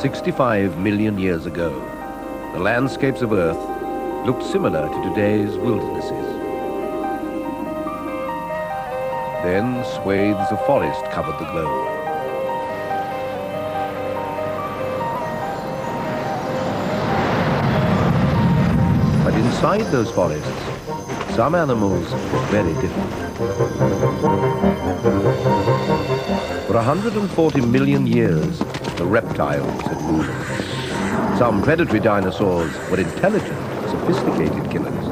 65 million years ago, the landscapes of Earth looked similar to today's wildernesses. Then swathes of forest covered the globe. But inside those forests, some animals were very different. For 140 million years, the reptiles had ruled. Some predatory dinosaurs were intelligent, sophisticated killers,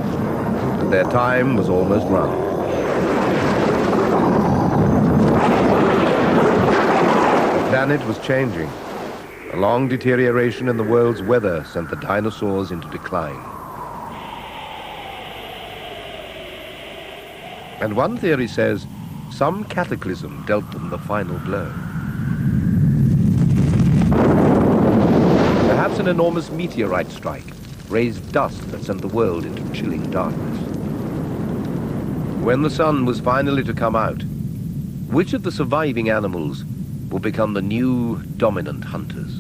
but their time was almost run. The planet was changing. A long deterioration in the world's weather sent the dinosaurs into decline. And one theory says some cataclysm dealt them the final blow. Perhaps an enormous meteorite strike raised dust that sent the world into chilling darkness. When the sun was finally to come out, which of the surviving animals will become the new dominant hunters?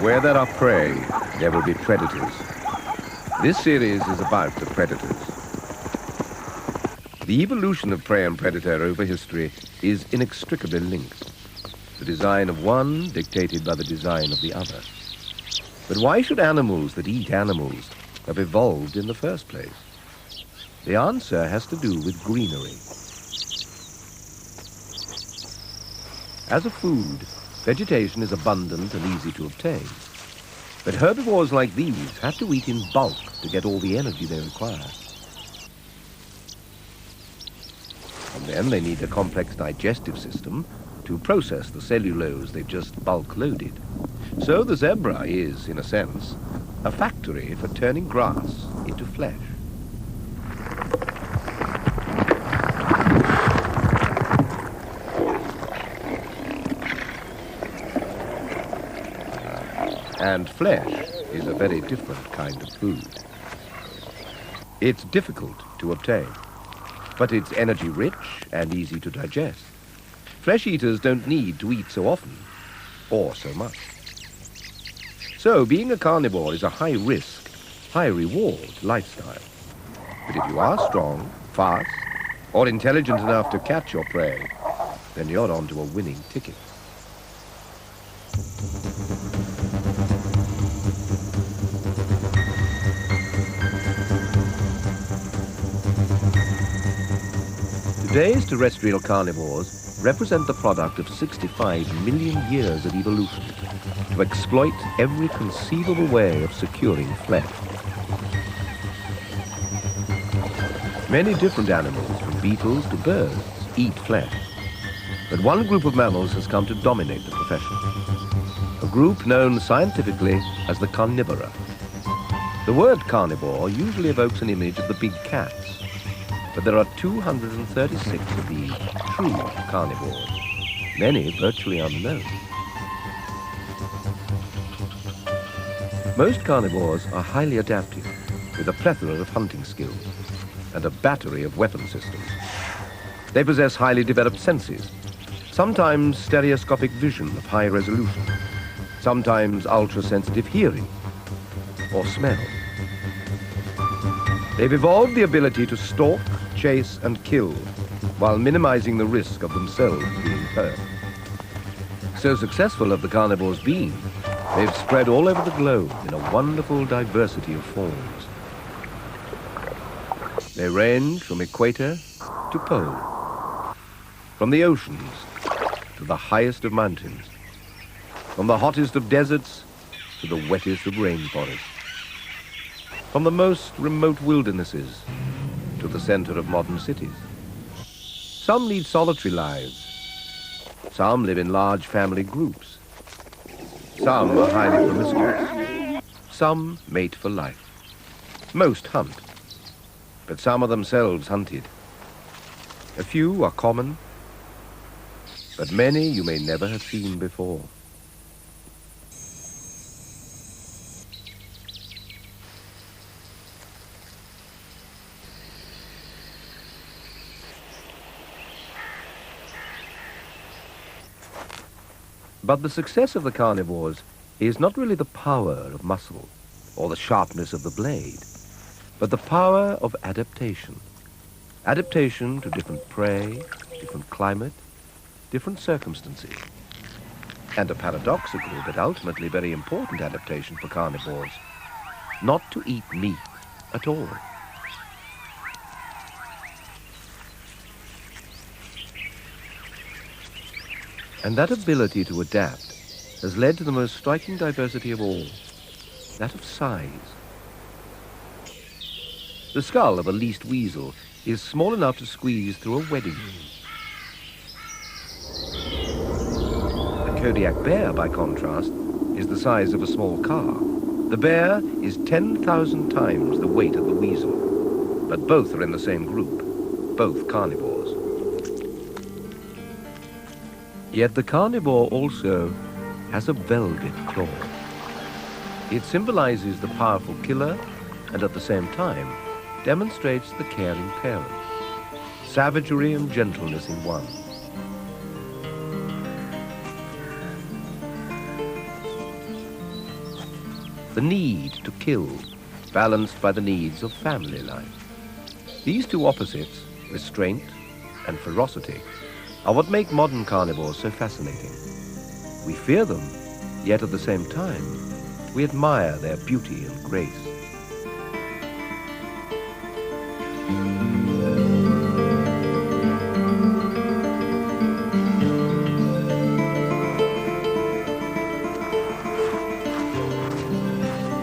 Where there are prey, there will be predators. This series is about the predators. The evolution of prey and predator over history is inextricably linked. The design of one dictated by the design of the other. But why should animals that eat animals have evolved in the first place? The answer has to do with greenery. As a food, vegetation is abundant and easy to obtain. But herbivores like these have to eat in bulk to get all the energy they require. And then they need a complex digestive system to process the cellulose they've just bulk loaded. So the zebra is, in a sense, a factory for turning grass into flesh. And flesh is a very different kind of food. It's difficult to obtain, but it's energy-rich and easy to digest. Flesh eaters don't need to eat so often, or so much. So being a carnivore is a high-risk, high-reward lifestyle. But if you are strong, fast, or intelligent enough to catch your prey, then you're onto a winning ticket. Today's terrestrial carnivores represent the product of 65 million years of evolution to exploit every conceivable way of securing flesh. Many different animals, from beetles to birds, eat flesh. But one group of mammals has come to dominate the profession, a group known scientifically as the carnivora. The word carnivore usually evokes an image of the big cats, but there are 236 of these true carnivores, many virtually unknown. Most carnivores are highly adaptive, with a plethora of hunting skills and a battery of weapon systems. They possess highly developed senses, sometimes stereoscopic vision of high resolution, sometimes ultra-sensitive hearing or smell. They've evolved the ability to stalk, chase, and kill, while minimizing the risk of themselves being hurt. So successful have the carnivores been, they've spread all over the globe in a wonderful diversity of forms. They range from equator to pole, from the oceans to the highest of mountains, from the hottest of deserts to the wettest of rainforests, from the most remote wildernesses to the center of modern cities. Some lead solitary lives. Some live in large family groups. Some are highly promiscuous. Some mate for life. Most hunt, but some are themselves hunted. A few are common, but many you may never have seen before. But the success of the carnivores is not really the power of muscle or the sharpness of the blade, but the power of adaptation. Adaptation to different prey, different climate, different circumstances. And a paradoxical but ultimately very important adaptation for carnivores, not to eat meat at all. And that ability to adapt has led to the most striking diversity of all, that of size. The skull of a least weasel is small enough to squeeze through a wedding ring. The Kodiak bear, by contrast, is the size of a small car. The bear is 10,000 times the weight of the weasel, but both are in the same group, both carnivores. Yet the carnivore also has a velvet claw. It symbolizes the powerful killer and at the same time demonstrates the caring parent, savagery and gentleness in one. The need to kill, balanced by the needs of family life. These two opposites, restraint and ferocity, are what make modern carnivores so fascinating. We fear them, yet at the same time, we admire their beauty and grace.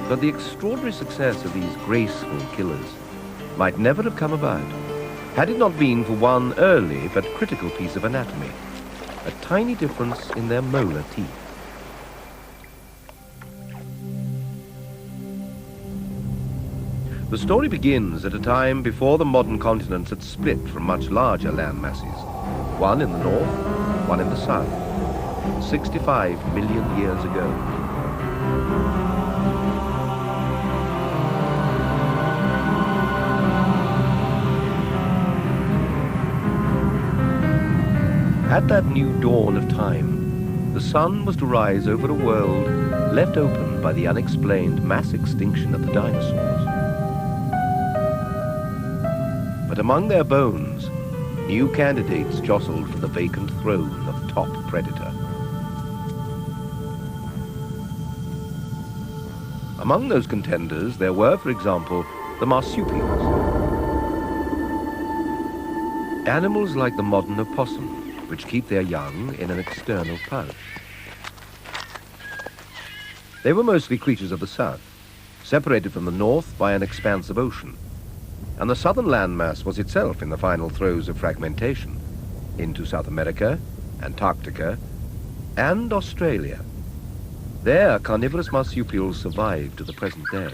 But the extraordinary success of these graceful killers might never have come about had it not been for one early but critical piece of anatomy, a tiny difference in their molar teeth. The story begins at a time before the modern continents had split from much larger land masses, one in the north, one in the south, 65 million years ago. At that new dawn of time, the sun was to rise over a world left open by the unexplained mass extinction of the dinosaurs. But among their bones, new candidates jostled for the vacant throne of top predator. Among those contenders, there were, for example, the marsupials. Animals like the modern opossum, which keep their young in an external pouch. They were mostly creatures of the south, separated from the north by an expanse of ocean, and the southern landmass was itself in the final throes of fragmentation into South America, Antarctica, and Australia. There, carnivorous marsupials survived to the present day.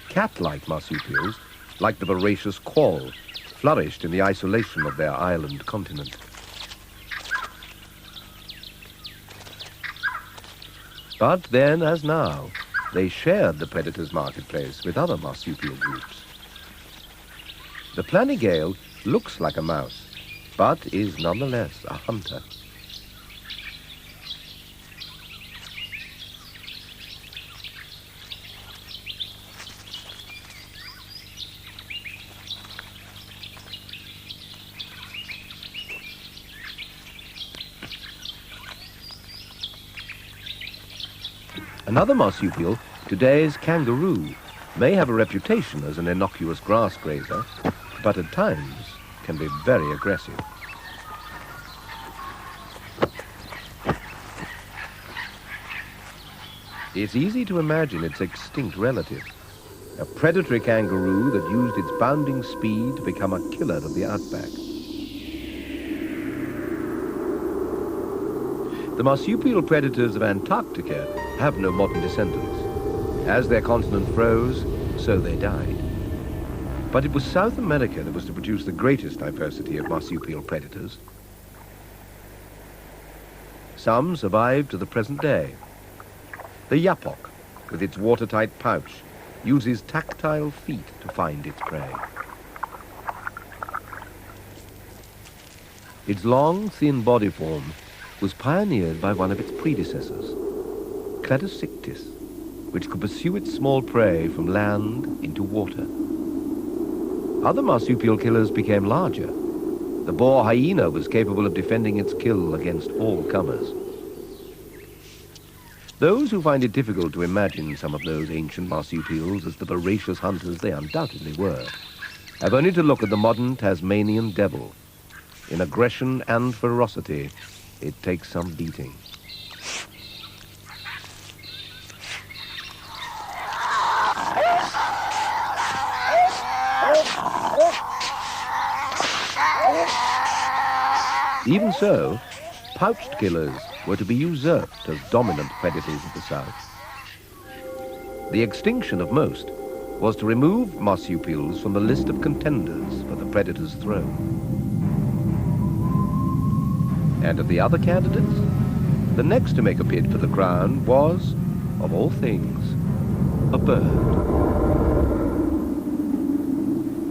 Cat-like marsupials, like the voracious quoll, flourished in the isolation of their island continent. But then, as now, they shared the predator's marketplace with other marsupial groups. The planigale looks like a mouse, but is nonetheless a hunter. Another marsupial today is kangaroo, may have a reputation as an innocuous grass grazer, but at times can be very aggressive. It's easy to imagine its extinct relative, a predatory kangaroo that used its bounding speed to become a killer of the outback. The marsupial predators of Antarctica have no modern descendants. As their continent froze, so they died. But it was South America that was to produce the greatest diversity of marsupial predators. Some survived to the present day. The yapok, with its watertight pouch, uses tactile feet to find its prey. Its long, thin body form was pioneered by one of its predecessors, Cladosictis, which could pursue its small prey from land into water. Other marsupial killers became larger. The boar hyena was capable of defending its kill against all comers. Those who find it difficult to imagine some of those ancient marsupials as the voracious hunters they undoubtedly were, have only to look at the modern Tasmanian devil. In aggression and ferocity, it takes some beating. Even so, pouched killers were to be usurped as dominant predators of the South. The extinction of most was to remove marsupials from the list of contenders for the predator's throne. And of the other candidates, the next to make a bid for the crown was, of all things, a bird.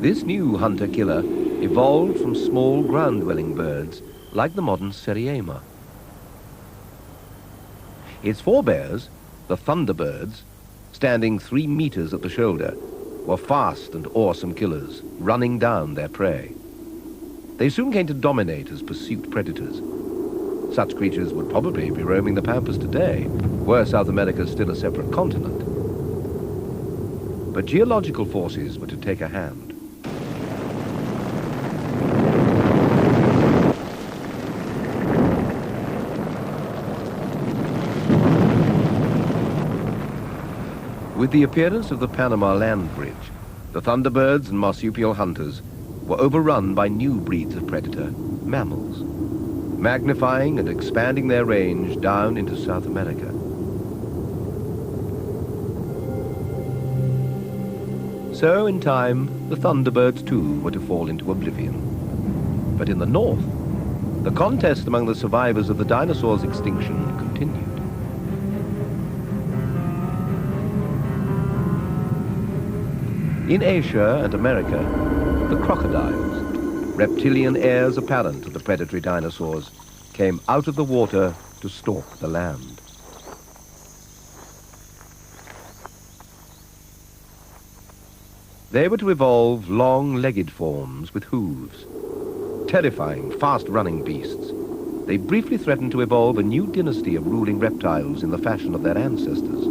This new hunter-killer evolved from small ground-dwelling birds like the modern Seriema. Its forebears, the thunderbirds, standing 3 meters at the shoulder, were fast and awesome killers, running down their prey. They soon came to dominate as pursuit predators. Such creatures would probably be roaming the pampas today, were South America still a separate continent. But geological forces were to take a hand. With the appearance of the Panama Land Bridge, the thunderbirds and marsupial hunters were overrun by new breeds of predator, mammals, magnifying and expanding their range down into South America. So, in time, the thunderbirds too were to fall into oblivion. But in the north, the contest among the survivors of the dinosaurs' extinction continued. In Asia and America, the crocodiles, reptilian heirs apparent of the predatory dinosaurs, came out of the water to stalk the land. They were to evolve long-legged forms with hooves. Terrifying, fast-running beasts, they briefly threatened to evolve a new dynasty of ruling reptiles in the fashion of their ancestors.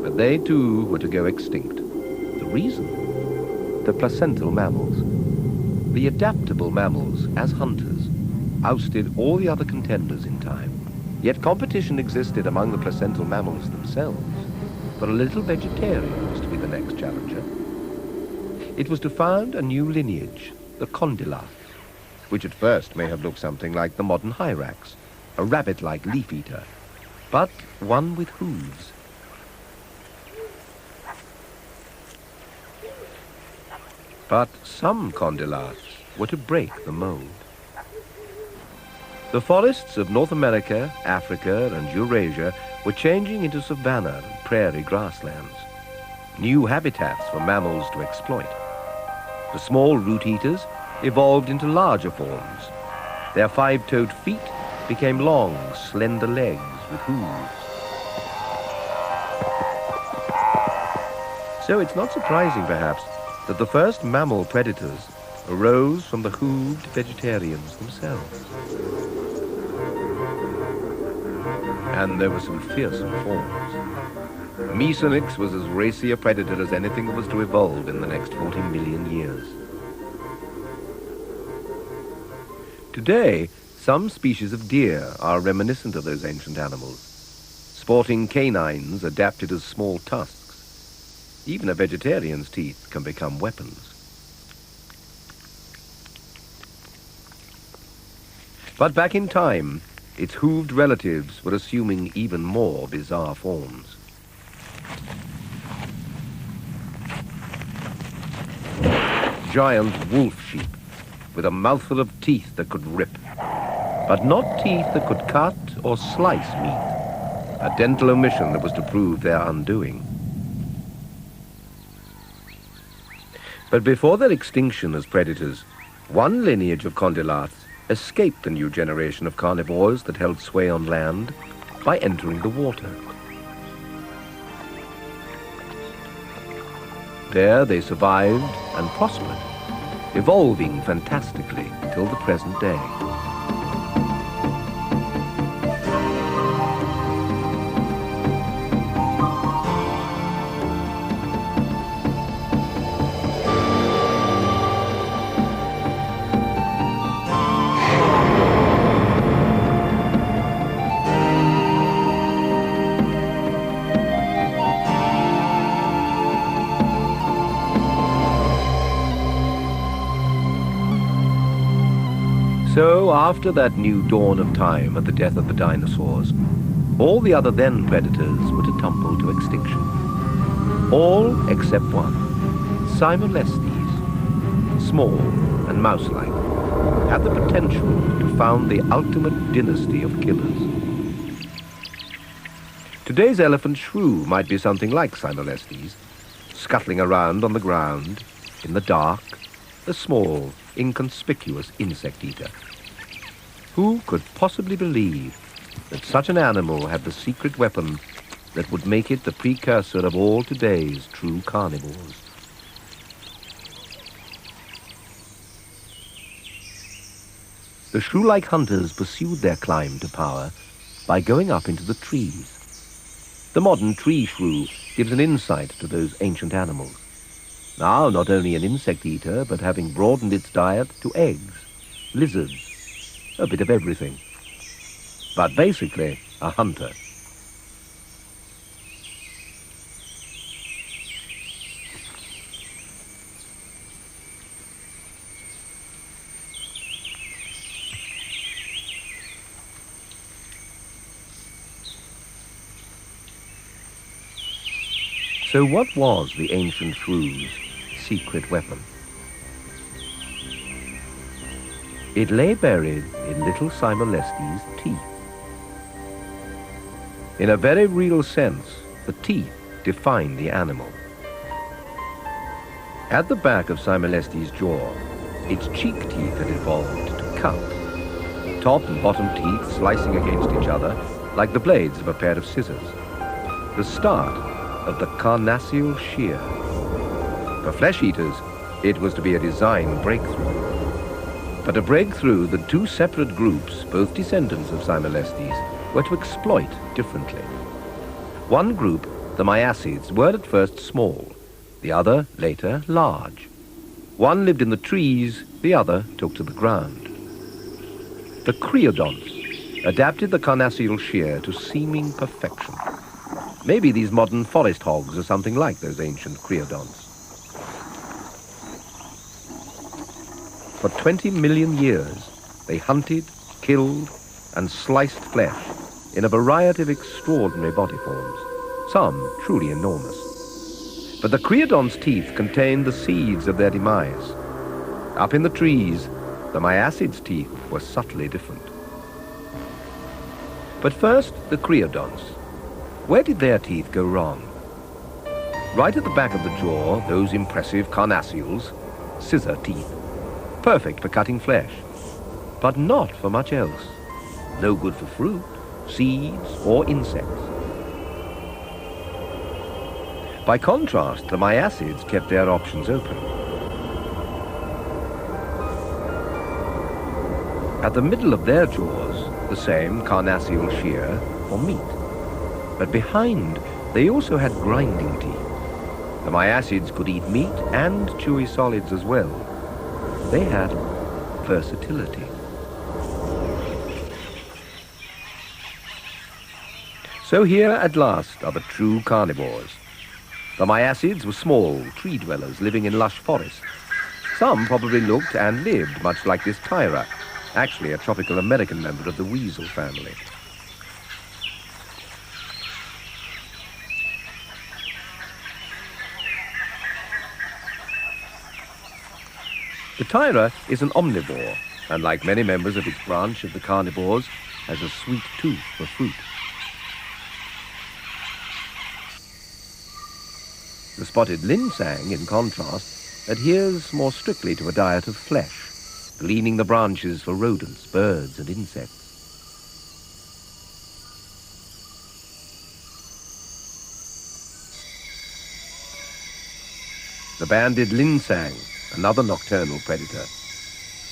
But they too were to go extinct. The reason? The placental mammals. The adaptable mammals, as hunters, ousted all the other contenders in time. Yet competition existed among the placental mammals themselves. For a little vegetarian was to be the next challenger. It was to found a new lineage, the condylar, which at first may have looked something like the modern hyrax, a rabbit-like leaf-eater, but one with hooves. But some condylars were to break the mold. The forests of North America, Africa, and Eurasia were changing into savanna and prairie grasslands, new habitats for mammals to exploit. The small root eaters evolved into larger forms. Their 5-toed feet became long, slender legs with hooves. So it's not surprising, perhaps, that the first mammal predators arose from the hooved vegetarians themselves. And there were some fearsome forms. Mesonyx was as racy a predator as anything that was to evolve in the next 40 million years. Today, some species of deer are reminiscent of those ancient animals, sporting canines adapted as small tusks. Even a vegetarian's teeth can become weapons. But back in time, its hooved relatives were assuming even more bizarre forms. Giant wolf sheep with a mouthful of teeth that could rip, but not teeth that could cut or slice meat, a dental omission that was to prove their undoing. But before their extinction as predators, one lineage of condylarths escaped the new generation of carnivores that held sway on land by entering the water. There they survived and prospered, evolving fantastically till the present day. So, after that new dawn of time at the death of the dinosaurs, all the other then predators were to tumble to extinction. All except one, Cymolestes, small and mouse-like, had the potential to found the ultimate dynasty of killers. Today's elephant shrew might be something like Cymolestes, scuttling around on the ground, in the dark, a small, inconspicuous insect eater. Who could possibly believe that such an animal had the secret weapon that would make it the precursor of all today's true carnivores? The shrew-like hunters pursued their climb to power by going up into the trees. The modern tree shrew gives an insight to those ancient animals. Now not only an insect eater, but having broadened its diet to eggs, lizards, a bit of everything. But basically, a hunter. So what was the ancient shrew's secret weapon? It lay buried in little Cymolestes' teeth. In a very real sense, the teeth defined the animal. At the back of Cymolestes' jaw, its cheek teeth had evolved to cut, top and bottom teeth slicing against each other like the blades of a pair of scissors. The start of the Carnassial shear. For flesh eaters, it was to be a design breakthrough. But a breakthrough that two separate groups, both descendants of Cymolestes, were to exploit differently. One group, the Miacids, were at first small, the other, later, large. One lived in the trees, the other took to the ground. The creodonts adapted the Carnassial shear to seeming perfection. Maybe these modern forest hogs are something like those ancient creodonts. For 20 million years, they hunted, killed, and sliced flesh in a variety of extraordinary body forms, some truly enormous. But the creodonts' teeth contained the seeds of their demise. Up in the trees, the Miacids' teeth were subtly different. But first, the creodonts. Where did their teeth go wrong? Right at the back of the jaw, those impressive Carnassials, scissor teeth. Perfect for cutting flesh, but not for much else. No good for fruit, seeds, or insects. By contrast, the Miacids kept their options open. At the middle of their jaws, the same carnassial shear for meat. But behind, They also had grinding teeth. The Miacids could eat meat and chewy solids as well. They had versatility. So here at last are the true carnivores. The Miacids were small tree dwellers living in lush forests. Some probably looked and lived much like this Tyra, actually a tropical American member of the weasel family. The Tyra is an omnivore, and like many members of its branch of the carnivores, has a sweet tooth for fruit. The spotted linsang, in contrast, adheres more strictly to a diet of flesh, gleaning the branches for rodents, birds, and insects. The banded linsang, another nocturnal predator,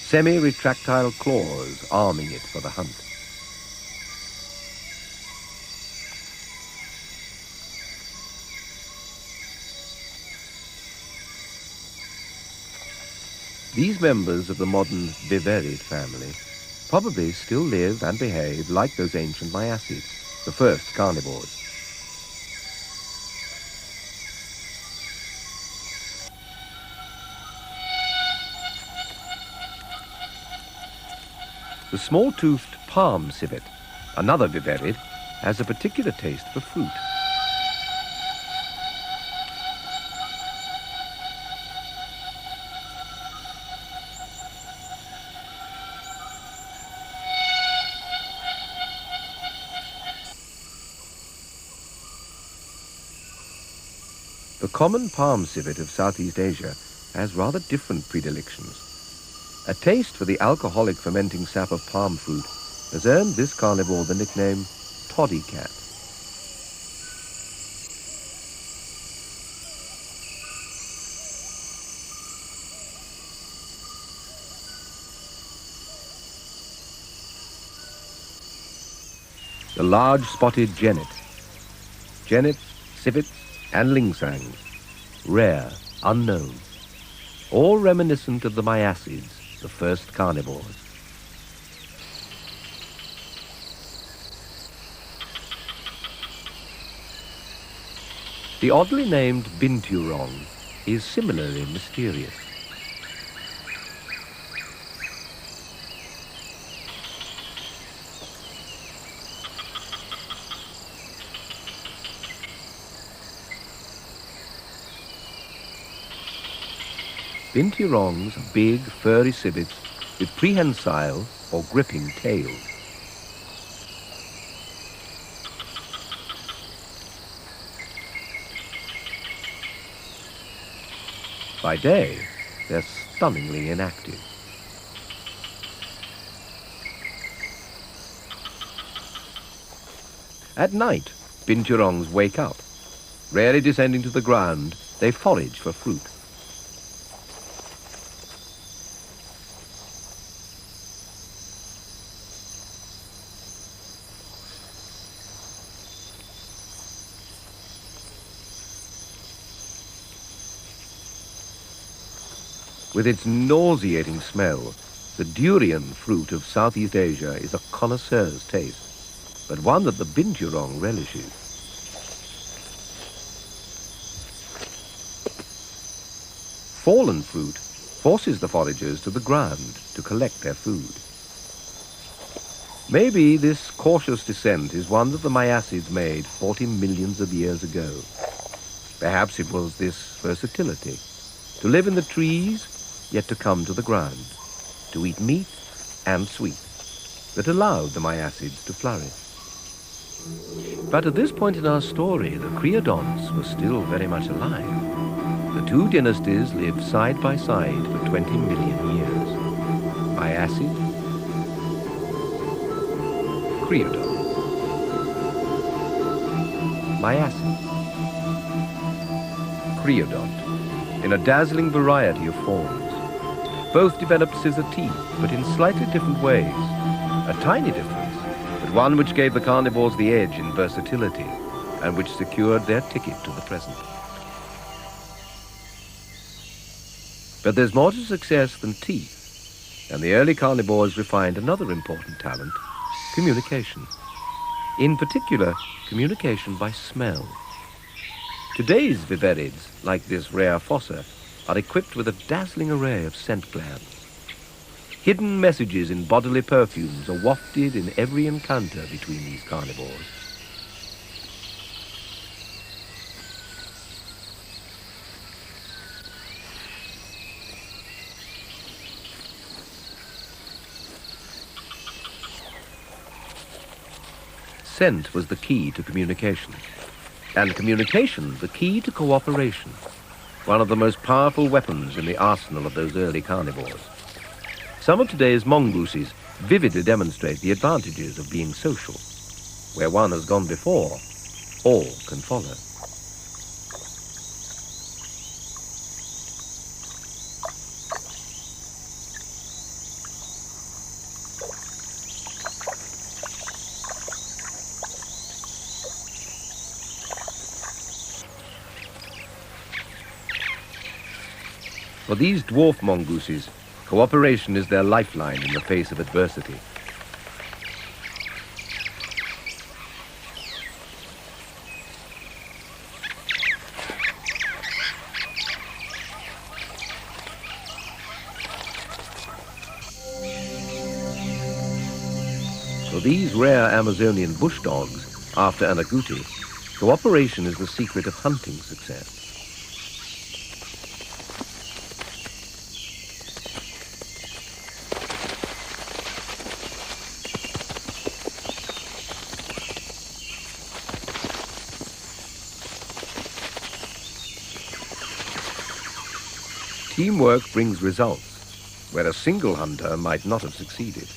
semi-retractile claws arming it for the hunt. These members of the modern viverrid family probably still live and behave like those ancient Miacids, the first carnivores. The small-toothed palm civet, another viverrid, has a particular taste for fruit. The common palm civet of Southeast Asia has rather different predilections. A taste for the alcoholic fermenting sap of palm fruit has earned this carnivore the nickname toddy cat. The large spotted genet. Genets, civets, and lingsangs, rare, unknown, all reminiscent of the Miacids, the first carnivores. The oddly named binturong is similarly mysterious. Binturongs are big, furry civets with prehensile or gripping tails. By day, they're stunningly inactive. At night, binturongs wake up. Rarely descending to the ground, they forage for fruit. With its nauseating smell, the durian fruit of Southeast Asia is a connoisseur's taste, but one that the binturong relishes. Fallen fruit forces the foragers to the ground to collect their food. Maybe this cautious descent is one that the Miacids made 40 millions of years ago. Perhaps it was this versatility, to live in the trees, yet to come to the ground, to eat meat and sweet, that allowed the Miacids to flourish. But at this point in our story, the creodonts were still very much alive. The two dynasties lived side by side for 20 million years. Miacid, creodont. Miacid, creodont, in a dazzling variety of forms. Both developed scissor teeth, but in slightly different ways. A tiny difference, but one which gave the carnivores the edge in versatility. and which secured their ticket to the present. But there's more to success than teeth, and the early carnivores refined another important talent, communication. In particular, communication by smell. Today's viverids, like this rare fossa, are equipped with a dazzling array of scent glands. Hidden messages in bodily perfumes are wafted in every encounter between these carnivores. Scent was the key to communication, and communication the key to cooperation, one of the most powerful weapons in the arsenal of those early carnivores. Some of today's mongooses vividly demonstrate the advantages of being social. Where one has gone before, all can follow. For these dwarf mongooses, cooperation is their lifeline in the face of adversity. For these rare Amazonian bush dogs, after an agouti, cooperation is the secret of hunting success. Teamwork brings results, where a single hunter might not have succeeded.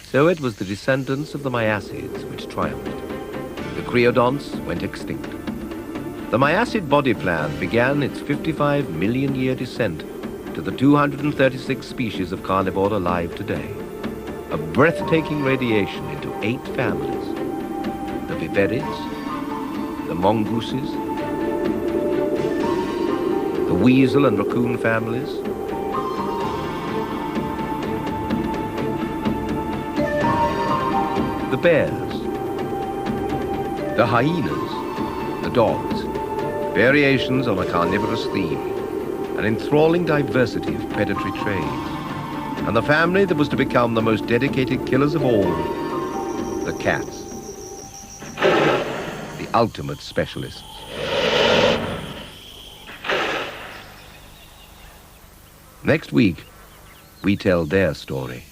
So it was the descendants of the Miacids which triumphed. The creodonts went extinct. The Miacid body plan began its 55 million year descent to the 236 species of carnivore alive today. A breathtaking radiation into 8 families: the viverids, the mongooses, the weasel and raccoon families, the bears, the hyenas, the dogs, variations on a carnivorous theme, an enthralling diversity of predatory traits, and the family that was to become the most dedicated killers of all, the cats, the ultimate specialists. Next week, we tell their story.